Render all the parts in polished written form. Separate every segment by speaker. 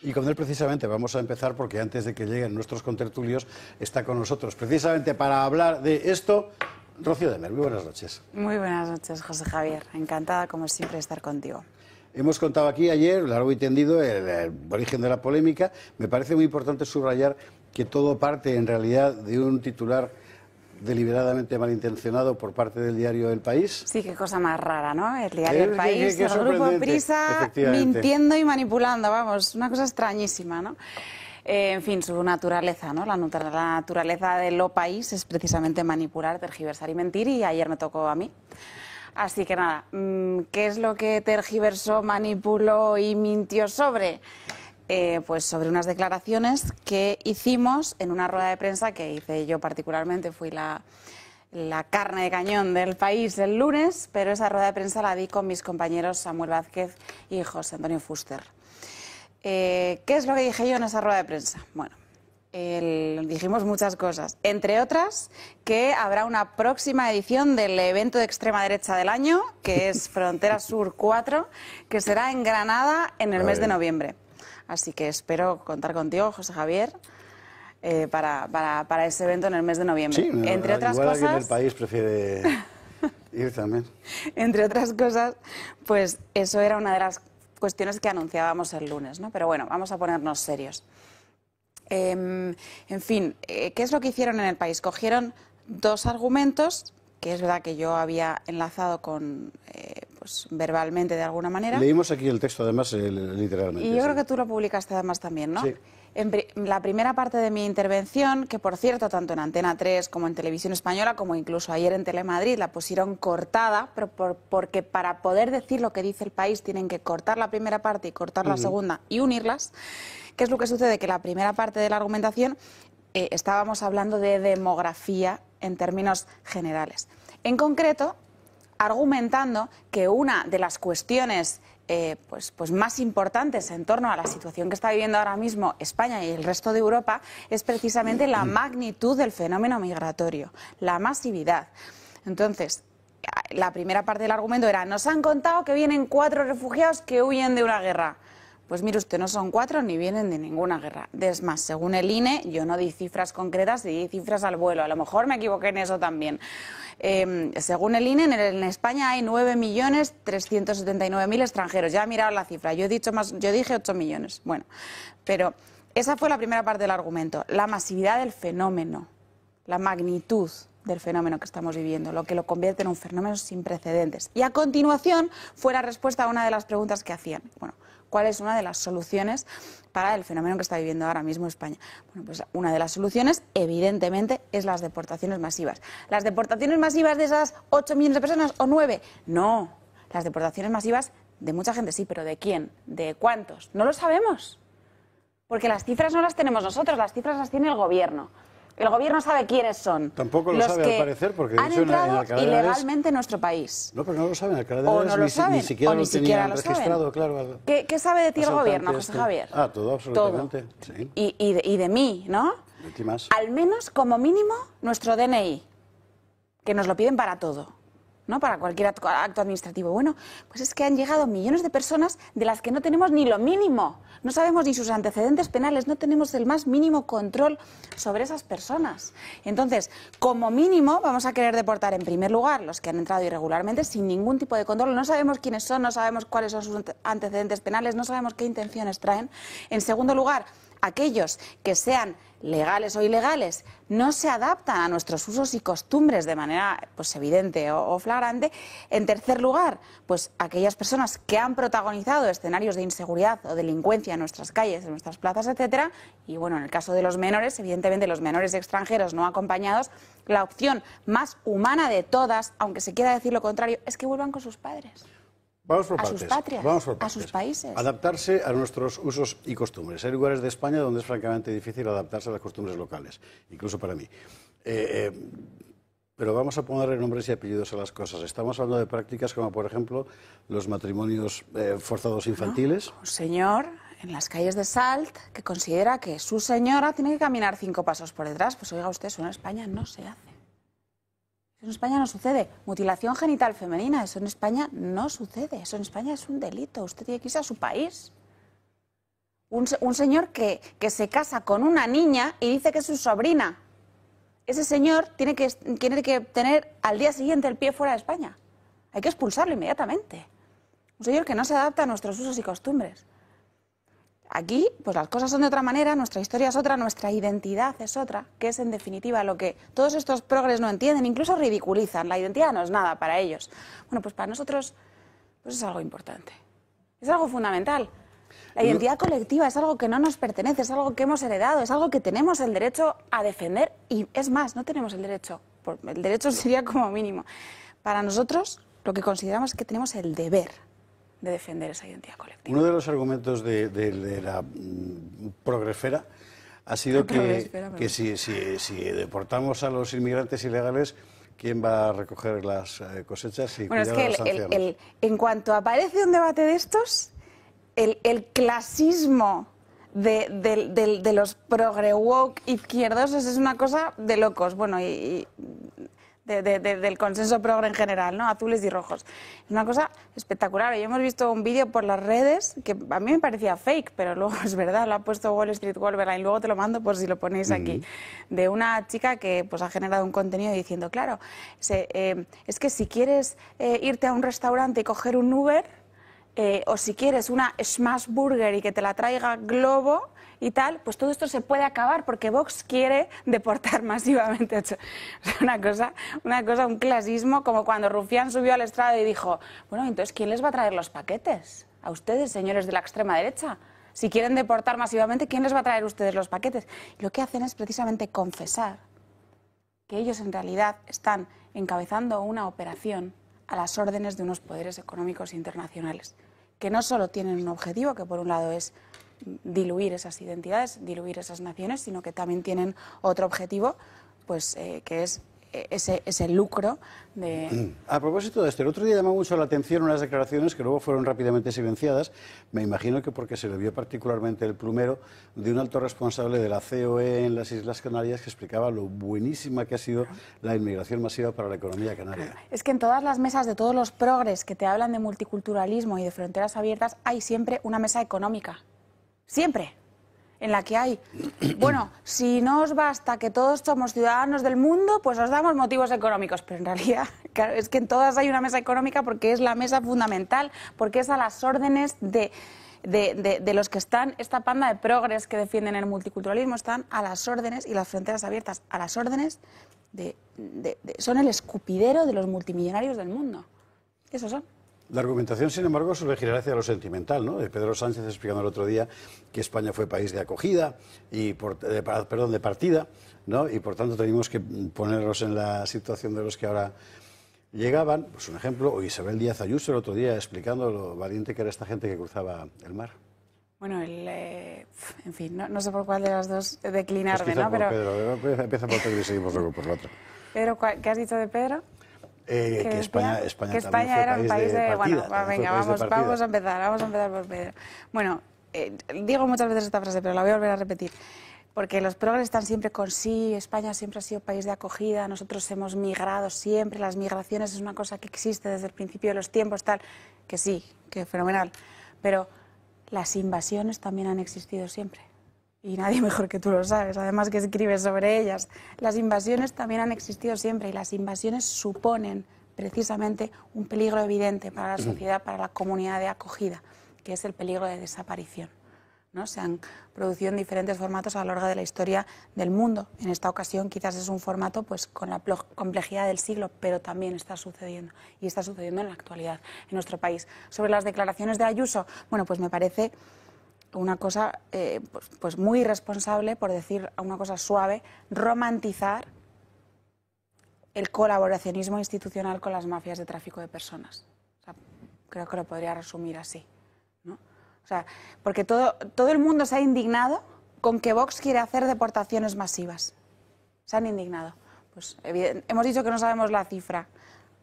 Speaker 1: Y con él precisamente vamos a empezar porque antes de que lleguen nuestros contertulios está con nosotros precisamente para hablar de esto Rocío de Mer. Muy buenas noches.
Speaker 2: Muy buenas noches, José Javier. Encantada como siempre de estar contigo.
Speaker 1: Hemos contado aquí ayer, largo y tendido, el origen de la polémica. Me parece muy importante subrayar que todo parte en realidad de un titular deliberadamente malintencionado por parte del diario El País.
Speaker 2: Sí, qué cosa más rara, ¿no? El diario El País, el grupo Prisa, mintiendo y manipulando, vamos, una cosa extrañísima, ¿no? En fin, su naturaleza, ¿no? La naturaleza de lo país es precisamente manipular, tergiversar y mentir, y ayer me tocó a mí. Así que nada, ¿qué es lo que tergiversó, manipuló y mintió sobre? Pues sobre unas declaraciones que hicimos en una rueda de prensa que hice yo particularmente, fui la carne de cañón del País el lunes, pero esa rueda de prensa la di con mis compañeros Samuel Vázquez y José Antonio Fuster. ¿Qué es lo que dije yo en esa rueda de prensa? Bueno, dijimos muchas cosas, entre otras que habrá una próxima edición del evento de extrema derecha del año, que es Frontera Sur 4, que será en Granada en el mes de noviembre. Así que espero contar contigo, José Javier, para ese evento en el mes de noviembre.
Speaker 1: Sí,
Speaker 2: entre otras
Speaker 1: igual
Speaker 2: cosas,
Speaker 1: alguien del País prefiere ir también.
Speaker 2: Entre otras cosas, pues eso era una de las cuestiones que anunciábamos el lunes, ¿no? Pero bueno, vamos a ponernos serios. En fin, ¿qué es lo que hicieron en El País? Cogieron dos argumentos, que es verdad que yo había enlazado con, pues verbalmente de alguna manera.
Speaker 1: Leímos aquí el texto además literalmente.
Speaker 2: Y yo creo que tú lo publicaste además también, ¿no?
Speaker 1: Sí.
Speaker 2: En la primera parte de mi intervención, que por cierto, tanto en Antena 3 como en Televisión Española, como incluso ayer en Telemadrid, la pusieron cortada, pero porque para poder decir lo que dice El País tienen que cortar la primera parte y cortar la segunda y unirlas. ¿Qué es lo que sucede? Que la primera parte de la argumentación estábamos hablando de demografía en términos generales. En concreto, argumentando que una de las cuestiones pues más importantes en torno a la situación que está viviendo ahora mismo España y el resto de Europa es precisamente la magnitud del fenómeno migratorio, la masividad. Entonces, la primera parte del argumento era: nos han contado que vienen 4 refugiados que huyen de una guerra. Pues mire usted, no son 4 ni vienen de ninguna guerra. Es más, según el INE, yo no di cifras concretas, di cifras al vuelo. A lo mejor me equivoqué en eso también. Según el INE, en España hay 9.379.000 extranjeros. Ya he mirado la cifra, yo dije 8 millones. Bueno, pero esa fue la primera parte del argumento. La masividad del fenómeno, la magnitud del fenómeno que estamos viviendo, lo que lo convierte en un fenómeno sin precedentes. Y a continuación fue la respuesta a una de las preguntas que hacían. Bueno, ¿cuál es una de las soluciones para el fenómeno que está viviendo ahora mismo España? Bueno, pues una de las soluciones, evidentemente, es las deportaciones masivas. ¿Las deportaciones masivas de esas 8 millones de personas o 9? No, las deportaciones masivas de mucha gente sí, pero ¿de quién? ¿De cuántos? No lo sabemos, porque las cifras no las tenemos nosotros, las cifras las tiene el Gobierno. El Gobierno sabe quiénes son.
Speaker 1: Tampoco lo
Speaker 2: los
Speaker 1: sabe,
Speaker 2: que
Speaker 1: al parecer, porque
Speaker 2: han entrado ilegalmente en nuestro país.
Speaker 1: No, pero no lo saben.
Speaker 2: O no lo saben,
Speaker 1: ni siquiera
Speaker 2: o ni
Speaker 1: lo
Speaker 2: siquiera
Speaker 1: tenían
Speaker 2: lo
Speaker 1: registrado,
Speaker 2: saben.
Speaker 1: claro.
Speaker 2: ¿Qué sabe de ti el Gobierno, José Javier?
Speaker 1: Ah, todo, absolutamente.
Speaker 2: Todo.
Speaker 1: Sí.
Speaker 2: Y de mí, ¿no?
Speaker 1: De ti más.
Speaker 2: Al menos, como mínimo, nuestro DNI, que nos lo piden para todo, ¿no? Para cualquier acto administrativo. Bueno, pues es que han llegado millones de personas de las que no tenemos ni lo mínimo. No sabemos ni sus antecedentes penales, no tenemos el más mínimo control sobre esas personas. Entonces, como mínimo, vamos a querer deportar en primer lugar los que han entrado irregularmente sin ningún tipo de control. No sabemos quiénes son, no sabemos cuáles son sus antecedentes penales, no sabemos qué intenciones traen. En segundo lugar, aquellos que sean legales o ilegales no se adaptan a nuestros usos y costumbres de manera pues evidente o flagrante. En tercer lugar, pues aquellas personas que han protagonizado escenarios de inseguridad o delincuencia en nuestras calles, en nuestras plazas, etcétera. Y bueno, en el caso de los menores, evidentemente los menores extranjeros no acompañados, la opción más humana de todas, aunque se quiera decir lo contrario, es que vuelvan con sus padres.
Speaker 1: Vamos por
Speaker 2: a
Speaker 1: partes.
Speaker 2: sus patrias,
Speaker 1: Vamos por partes.
Speaker 2: a sus países.
Speaker 1: Adaptarse a nuestros usos y costumbres. Hay lugares de España donde es francamente difícil adaptarse a las costumbres locales, incluso para mí. Pero vamos a ponerle nombres y apellidos a las cosas. Estamos hablando de prácticas como, por ejemplo, los matrimonios forzados infantiles.
Speaker 2: Un señor en las calles de Salt que considera que su señora tiene que caminar 5 pasos por detrás. Pues oiga usted, eso en España no se hace. Eso en España no sucede. Mutilación genital femenina, eso en España no sucede. Eso en España es un delito. Usted tiene que irse a su país. Un señor que se casa con una niña y dice que es su sobrina. Ese señor tiene que tener al día siguiente el pie fuera de España. Hay que expulsarlo inmediatamente. Un señor que no se adapta a nuestros usos y costumbres. Aquí, pues las cosas son de otra manera, nuestra historia es otra, nuestra identidad es otra, que es en definitiva lo que todos estos progres no entienden, incluso ridiculizan. La identidad no es nada para ellos. Bueno, pues para nosotros pues es algo importante, es algo fundamental. La identidad colectiva es algo que no nos pertenece, es algo que hemos heredado, es algo que tenemos el derecho a defender y es más, no tenemos el derecho sería como mínimo. Para nosotros lo que consideramos es que tenemos el deber de defender esa identidad colectiva.
Speaker 1: Uno de los argumentos de la progresfera ha sido que si deportamos a los inmigrantes ilegales, ¿quién va a recoger las cosechas y cuidar a los ancianos?
Speaker 2: En cuanto aparece un debate de estos, el clasismo de los progre-woke izquierdosos es una cosa de locos. Bueno, del consenso progre en general, ¿no? Azules y rojos. Es una cosa espectacular. Y hemos visto un vídeo por las redes que a mí me parecía fake, pero luego es verdad, lo ha puesto Wall Street Wolverine, luego te lo mando por si lo ponéis aquí, de una chica que pues ha generado un contenido diciendo, claro, es que si quieres irte a un restaurante y coger un Uber, o si quieres una Smash Burger y que te la traiga Globo y tal, pues todo esto se puede acabar porque Vox quiere deportar masivamente. Una cosa, un clasismo, como cuando Rufián subió al estrado y dijo, bueno, entonces, ¿quién les va a traer los paquetes? A ustedes, señores de la extrema derecha. Si quieren deportar masivamente, ¿quién les va a traer a ustedes los paquetes? Y lo que hacen es precisamente confesar que ellos en realidad están encabezando una operación a las órdenes de unos poderes económicos internacionales, que no solo tienen un objetivo, que por un lado es diluir esas identidades, diluir esas naciones, sino que también tienen otro objetivo, pues que es ese lucro de...
Speaker 1: A propósito de esto, el otro día llamó mucho la atención unas declaraciones que luego fueron rápidamente silenciadas, me imagino que porque se le vio particularmente el plumero de un alto responsable de la COE en las Islas Canarias que explicaba lo buenísima que ha sido la inmigración masiva para la economía canaria.
Speaker 2: Es que en todas las mesas de todos los progres que te hablan de multiculturalismo y de fronteras abiertas hay siempre una mesa económica, siempre. En la que hay, bueno, si no os basta que todos somos ciudadanos del mundo, pues os damos motivos económicos. Pero en realidad, claro, es que en todas hay una mesa económica porque es la mesa fundamental, porque es a las órdenes de los que están, esta panda de progres que defienden el multiculturalismo, están a las órdenes, y las fronteras abiertas, a las órdenes son el escupidero de los multimillonarios del mundo. Esos son.
Speaker 1: La argumentación, sin embargo, suele girar hacia lo sentimental, ¿no? De Pedro Sánchez explicando el otro día que España fue país de acogida y de partida, ¿no? Y por tanto teníamos que ponernos en la situación de los que ahora llegaban. Pues un ejemplo, o Isabel Díaz Ayuso el otro día explicando lo valiente que era esta gente que cruzaba el mar.
Speaker 2: Bueno, en fin, no sé por cuál de las dos declinarme,
Speaker 1: pues
Speaker 2: ¿no?
Speaker 1: Pero Pedro, empieza por Pedro y seguimos luego por la otra.
Speaker 2: Pedro, ¿qué has dicho de Pedro?
Speaker 1: Que España
Speaker 2: era un país de
Speaker 1: partida,
Speaker 2: bueno, venga, vamos a empezar por Pedro. Bueno, digo muchas veces esta frase, pero la voy a volver a repetir, porque los progres están siempre con sí, España siempre ha sido país de acogida, nosotros hemos migrado siempre, las migraciones es una cosa que existe desde el principio de los tiempos, tal, que sí, que fenomenal, pero las invasiones también han existido siempre. Y nadie mejor que tú lo sabes, además que escribes sobre ellas. Las invasiones también han existido siempre y las invasiones suponen precisamente un peligro evidente para la sociedad, para la comunidad de acogida, que es el peligro de desaparición, ¿no? Se han producido en diferentes formatos a lo largo de la historia del mundo. En esta ocasión quizás es un formato pues con la complejidad del siglo, pero también está sucediendo y está sucediendo en la actualidad en nuestro país. Sobre las declaraciones de Ayuso, bueno, pues me parece una cosa pues muy irresponsable, por decir una cosa suave, romantizar el colaboracionismo institucional con las mafias de tráfico de personas. O sea, creo que lo podría resumir así, ¿no? O sea, porque todo el mundo se ha indignado con que Vox quiere hacer deportaciones masivas. Se han indignado. Pues hemos dicho que no sabemos la cifra,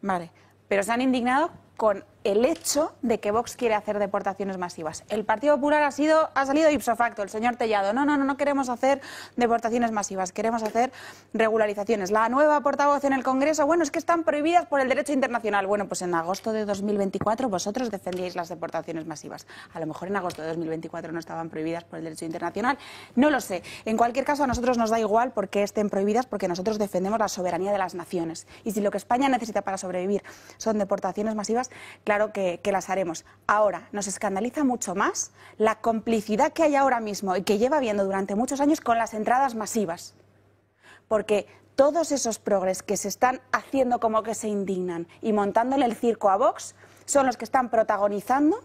Speaker 2: vale, pero se han indignado con el hecho de que Vox quiere hacer deportaciones masivas. El Partido Popular ha salido ipso facto, el señor Tellado. No queremos hacer deportaciones masivas, queremos hacer regularizaciones. La nueva portavoz en el Congreso, bueno, es que están prohibidas por el derecho internacional. Bueno, pues en agosto de 2024 vosotros defendíais las deportaciones masivas. A lo mejor en agosto de 2024 no estaban prohibidas por el derecho internacional. No lo sé. En cualquier caso, a nosotros nos da igual porque estén prohibidas, porque nosotros defendemos la soberanía de las naciones. Y si lo que España necesita para sobrevivir son deportaciones masivas, claro que las haremos. Ahora, nos escandaliza mucho más la complicidad que hay ahora mismo y que lleva habiendo durante muchos años con las entradas masivas. Porque todos esos progres que se están haciendo como que se indignan y montándole el circo a Vox son los que están protagonizando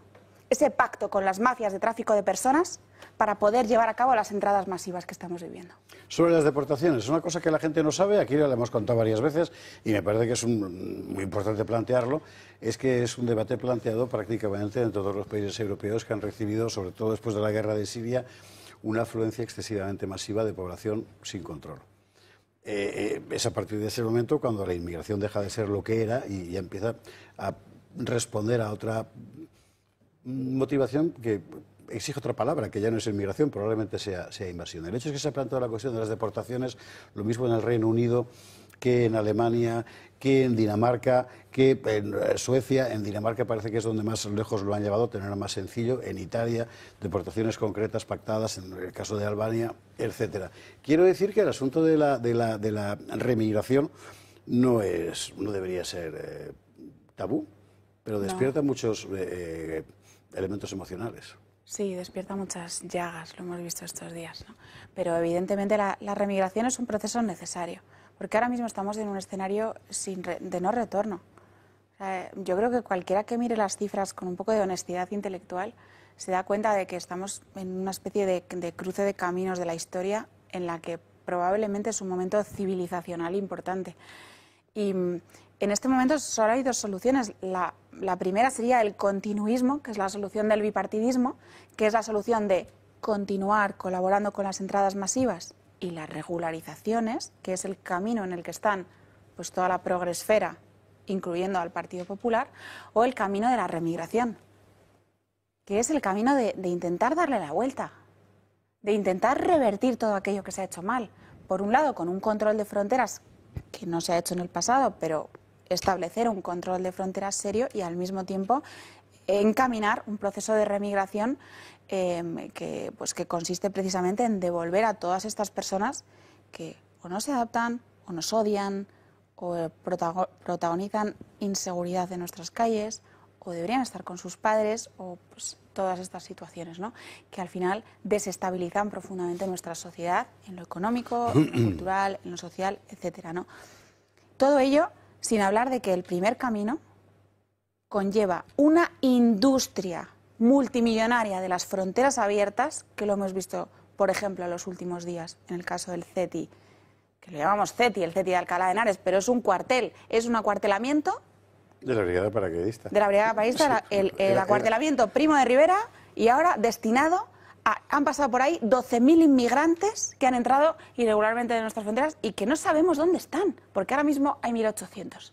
Speaker 2: ese pacto con las mafias de tráfico de personas para poder llevar a cabo las entradas masivas que estamos viviendo.
Speaker 1: Sobre las deportaciones, una cosa que la gente no sabe, aquí lo hemos contado varias veces y me parece que es muy importante plantearlo, es que es un debate planteado prácticamente en todos los países europeos que han recibido, sobre todo después de la guerra de Siria, una afluencia excesivamente masiva de población sin control. Es a partir de ese momento cuando la inmigración deja de ser lo que era y ya empieza a responder a otra motivación que exige otra palabra, que ya no es inmigración, probablemente sea invasión. El hecho es que se ha planteado la cuestión de las deportaciones, lo mismo en el Reino Unido que en Alemania, que en Dinamarca, que en Suecia. En Dinamarca parece que es donde más lejos lo han llevado, tenerlo más sencillo. En Italia, deportaciones concretas pactadas, en el caso de Albania, etcétera. Quiero decir que el asunto de la remigración no debería ser tabú, pero despierta muchos elementos emocionales.
Speaker 2: Sí, despierta muchas llagas, lo hemos visto estos días, ¿no? Pero evidentemente la remigración es un proceso necesario, porque ahora mismo estamos en un escenario de no retorno. O sea, yo creo que cualquiera que mire las cifras con un poco de honestidad intelectual se da cuenta de que estamos en una especie de cruce de caminos de la historia en la que probablemente es un momento civilizacional importante. Y en este momento solo hay dos soluciones. La primera sería el continuismo, que es la solución del bipartidismo, que es la solución de continuar colaborando con las entradas masivas, y las regularizaciones, que es el camino en el que están pues toda la progresfera, incluyendo al Partido Popular, o el camino de la remigración, que es el camino de intentar darle la vuelta, de intentar revertir todo aquello que se ha hecho mal. Por un lado, con un control de fronteras que no se ha hecho en el pasado, pero establecer un control de fronteras serio y al mismo tiempo encaminar un proceso de remigración que consiste precisamente en devolver a todas estas personas que o no se adaptan, o nos odian, o protagonizan inseguridad en nuestras calles, o deberían estar con sus padres, o pues, todas estas situaciones, ¿no?, que al final desestabilizan profundamente nuestra sociedad, en lo económico, en lo cultural, en lo social, etcétera, ¿no? Todo ello sin hablar de que el primer camino conlleva una industria multimillonaria de las fronteras abiertas, que lo hemos visto, por ejemplo, en los últimos días, en el caso del CETI, que lo llamamos CETI, el CETI de Alcalá de Henares, pero es un cuartel, es un acuartelamiento
Speaker 1: de la Brigada Paracaidista.
Speaker 2: De la Brigada Paracaidista, el acuartelamiento Primo de Rivera, y ahora destinado han pasado por ahí 12.000 inmigrantes que han entrado irregularmente en nuestras fronteras y que no sabemos dónde están, porque ahora mismo hay 1.800,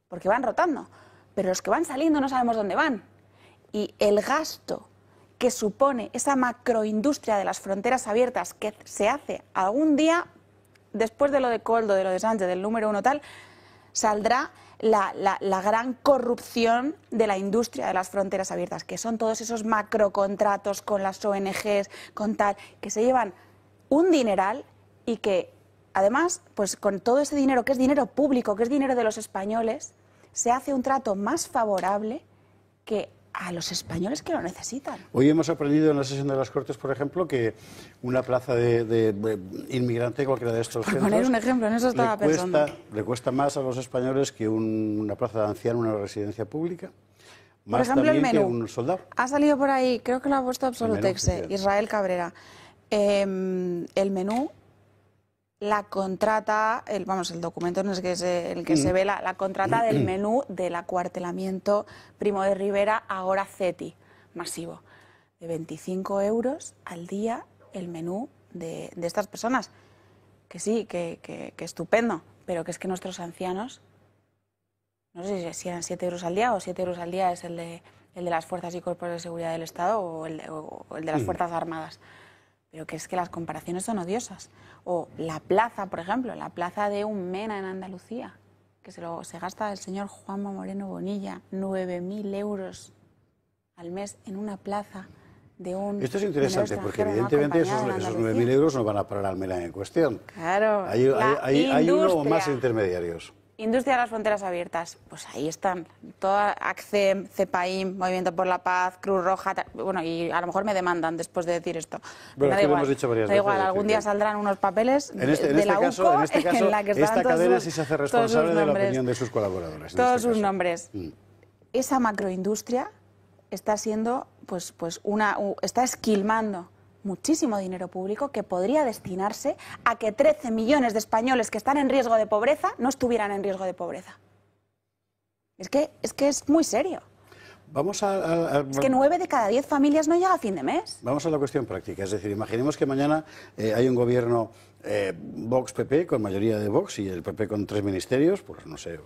Speaker 2: porque van rotando, pero los que van saliendo no sabemos dónde van. Y el gasto que supone esa macroindustria de las fronteras abiertas que se hace algún día, después de lo de Koldo, de lo de Sánchez, del número 1 tal, saldrá la gran corrupción de la industria de las fronteras abiertas, que son todos esos macrocontratos con las ONGs, con tal, que se llevan un dineral y que, además, pues con todo ese dinero, que es dinero público, que es dinero de los españoles, se hace un trato más favorable que a los españoles que lo necesitan.
Speaker 1: Hoy hemos aprendido en la sesión de las Cortes, por ejemplo, que una plaza de inmigrante, cualquiera de estos centros,
Speaker 2: poner un ejemplo, en eso estaba pensando,
Speaker 1: le cuesta más a los españoles que una plaza de anciano, una residencia pública. Más
Speaker 2: por ejemplo,
Speaker 1: también
Speaker 2: el menú.
Speaker 1: Que un soldado.
Speaker 2: Ha salido por ahí, creo que lo ha puesto Absolutexe, Israel Cabrera. El menú, la contrata, el documento no es que el que se ve, la contrata del menú del acuartelamiento Primo de Rivera, ahora CETI, masivo, de 25 euros al día el menú de estas personas. Que sí, que estupendo, pero que es que nuestros ancianos no sé si eran 7 euros al día o 7 euros al día es el de las fuerzas y cuerpos de seguridad del Estado o el de las Fuerzas Armadas. Pero que es que las comparaciones son odiosas. O la plaza, por ejemplo, la plaza de un Mena en Andalucía, que se gasta el señor Juanma Moreno Bonilla 9.000 euros al mes en una plaza de un...
Speaker 1: Esto es interesante porque evidentemente esos 9.000 euros no van a parar al Mena en cuestión.
Speaker 2: Claro.
Speaker 1: Hay uno o más intermediarios.
Speaker 2: Industria de las fronteras abiertas, pues ahí están. Toda ACCEM, CEPAIM, Movimiento por la Paz, Cruz Roja, bueno, y a lo mejor me demandan después de decir esto.
Speaker 1: Bueno, aquí lo hemos dicho varias veces.
Speaker 2: Da igual, algún día saldrán unos papeles
Speaker 1: de la UCO en la que esta cadena sí se hace responsable de la opinión de sus colaboradores.
Speaker 2: Todos sus nombres. Esa macroindustria está siendo, está esquilmando muchísimo dinero público que podría destinarse a que 13 millones de españoles que están en riesgo de pobreza no estuvieran en riesgo de pobreza. Es que es muy serio. Es que 9 de cada 10 familias no llega a fin de mes.
Speaker 1: Vamos a la cuestión práctica. Es decir, imaginemos que mañana hay un gobierno Vox-PP con mayoría de Vox y el PP con 3 ministerios, pues no sé,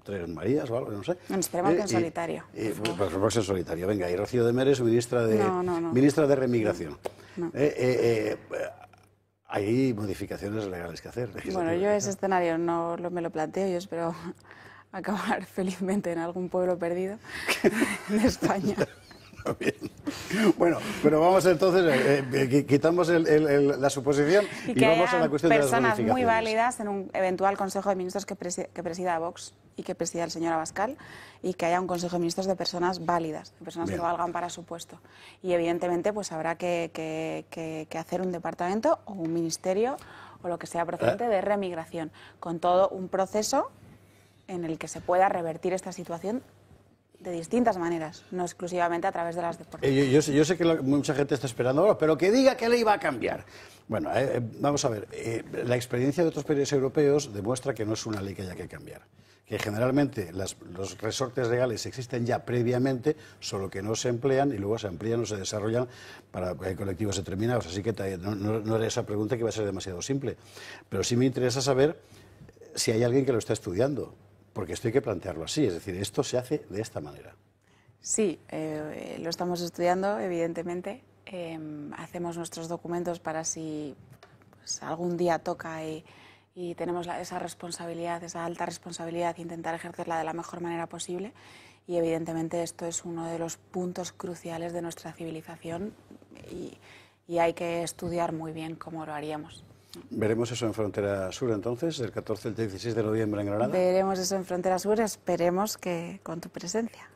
Speaker 1: 3 Marías o algo, no sé.
Speaker 2: Esperemos que en solitario.
Speaker 1: Pues Vox en solitario. Venga, y Rocío de Meres, ministra de Remigración.
Speaker 2: No.
Speaker 1: Hay modificaciones legales que hacer.
Speaker 2: Bueno, yo ese escenario no me lo planteo, yo espero acabar felizmente en algún pueblo perdido de España.
Speaker 1: Bien. Bueno, pero vamos entonces, quitamos la suposición y vamos a la cuestión de las bonificaciones.
Speaker 2: Personas muy válidas en un eventual Consejo de Ministros que presida Vox y que presida el señor Abascal, y que haya un Consejo de Ministros de personas válidas, de personas que valgan para su puesto. Y evidentemente pues habrá que hacer un departamento o un ministerio o lo que sea procedente de remigración, con todo un proceso en el que se pueda revertir esta situación de distintas maneras, no exclusivamente a través de las deportaciones.
Speaker 1: Yo sé que mucha gente está esperando ahora, pero que diga qué ley va a cambiar. Bueno, vamos a ver, la experiencia de otros países europeos demuestra que no es una ley que haya que cambiar, que generalmente los resortes legales existen ya previamente, solo que no se emplean y luego se amplían o se desarrollan para colectivos determinados. Así que no era esa pregunta que va a ser demasiado simple, pero sí me interesa saber si hay alguien que lo está estudiando. Porque esto hay que plantearlo así, es decir, esto se hace de esta manera.
Speaker 2: Sí, lo estamos estudiando, evidentemente. Hacemos nuestros documentos para si algún día toca y tenemos esa responsabilidad, esa alta responsabilidad, intentar ejercerla de la mejor manera posible. Y evidentemente esto es uno de los puntos cruciales de nuestra civilización y hay que estudiar muy bien cómo lo haríamos.
Speaker 1: ¿Veremos eso en Frontera Sur entonces, del 14 al 16 de noviembre en Granada?
Speaker 2: Veremos eso en Frontera Sur, esperemos que con tu presencia.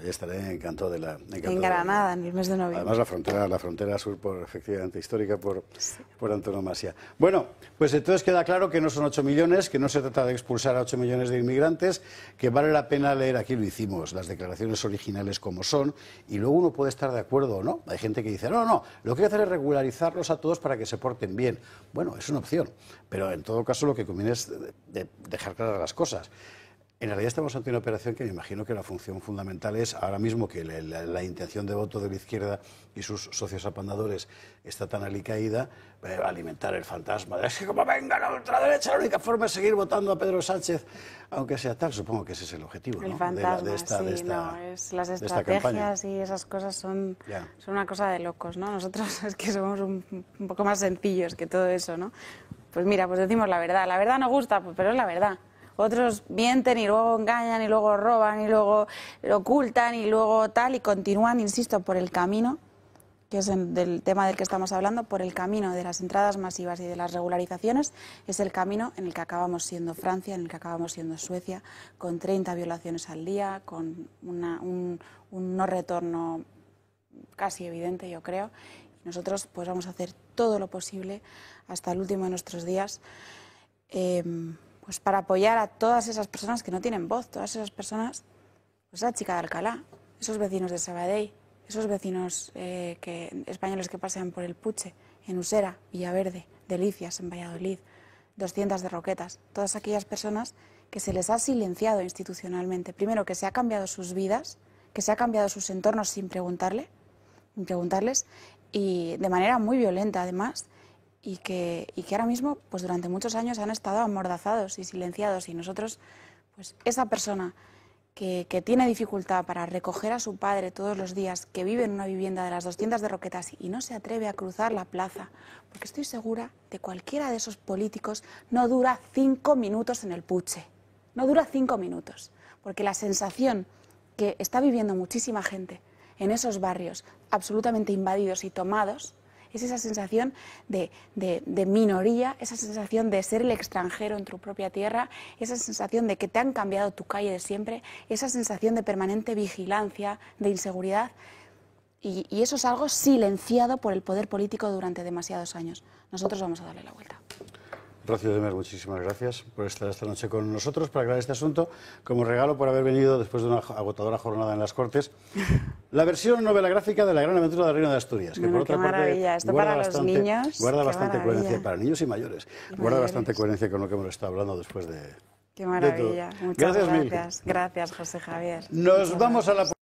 Speaker 1: Ya estaré encantado de la...
Speaker 2: En Granada, en el mes de noviembre.
Speaker 1: Además la frontera sur, efectivamente, histórica por antonomasia. Bueno, pues entonces queda claro que no son 8 millones, que no se trata de expulsar a 8 millones de inmigrantes, que vale la pena leer, aquí lo hicimos, las declaraciones originales como son, y luego uno puede estar de acuerdo o no. Hay gente que dice, no, lo que hay que hacer es regularizarlos a todos para que se porten bien. Bueno, es una opción, pero en todo caso lo que conviene es dejar claras las cosas. En realidad estamos ante una operación que me imagino que la función fundamental es, ahora mismo que la intención de voto de la izquierda y sus socios apandadores está tan alicaída, alimentar el fantasma de es que como venga la ultraderecha, la única forma es seguir votando a Pedro Sánchez, aunque sea tal, supongo que ese es el objetivo, ¿no?
Speaker 2: El fantasma, las estrategias y esas cosas son una cosa de locos, ¿no? Nosotros es que somos un poco más sencillos que todo eso, ¿no? Pues mira, pues decimos la verdad no gusta, pero es la verdad. Otros mienten y luego engañan y luego roban y luego lo ocultan y luego tal y continúan, insisto, por el camino, que es del tema del que estamos hablando, por el camino de las entradas masivas y de las regularizaciones, es el camino en el que acabamos siendo Francia, en el que acabamos siendo Suecia, con 30 violaciones al día, con un no retorno casi evidente, yo creo. Y nosotros pues vamos a hacer todo lo posible hasta el último de nuestros días pues para apoyar a todas esas personas que no tienen voz, todas esas personas, pues esa chica de Alcalá, esos vecinos de Sabadell, esos vecinos españoles que pasean por el Puche, en Usera, Villaverde, Delicias, en Valladolid, 200 de Roquetas, todas aquellas personas que se les ha silenciado institucionalmente. Primero, que se ha cambiado sus vidas, que se ha cambiado sus entornos sin preguntarles, y de manera muy violenta además, y que ahora mismo, pues durante muchos años han estado amordazados y silenciados, y nosotros Pues esa persona que tiene dificultad para recoger a su padre todos los días, que vive en una vivienda de las 200 de Roquetas y no se atreve a cruzar la plaza, porque estoy segura de que cualquiera de esos políticos no dura 5 minutos en el puche. No dura 5 minutos, porque la sensación que está viviendo muchísima gente en esos barrios absolutamente invadidos y tomados es esa sensación de minoría, esa sensación de ser el extranjero en tu propia tierra, esa sensación de que te han cambiado tu calle de siempre, esa sensación de permanente vigilancia, de inseguridad. Y eso es algo silenciado por el poder político durante demasiados años. Nosotros vamos a darle la vuelta.
Speaker 1: Rocío Demer, muchísimas gracias por estar esta noche con nosotros para aclarar este asunto. Como regalo por haber venido después de una agotadora jornada en las Cortes, la versión novela gráfica de La gran aventura del Reino de Asturias, que
Speaker 2: Bueno,
Speaker 1: por otra
Speaker 2: qué
Speaker 1: parte
Speaker 2: maravilla. Esto para los niños,
Speaker 1: guarda
Speaker 2: qué
Speaker 1: bastante
Speaker 2: maravilla.
Speaker 1: coherencia para niños y mayores. Guarda bastante coherencia con lo que hemos estado hablando después de...
Speaker 2: Qué maravilla.
Speaker 1: de todo.
Speaker 2: Muchas
Speaker 1: Gracias mil.
Speaker 2: gracias. Gracias, José Javier.
Speaker 1: Nos vamos a la...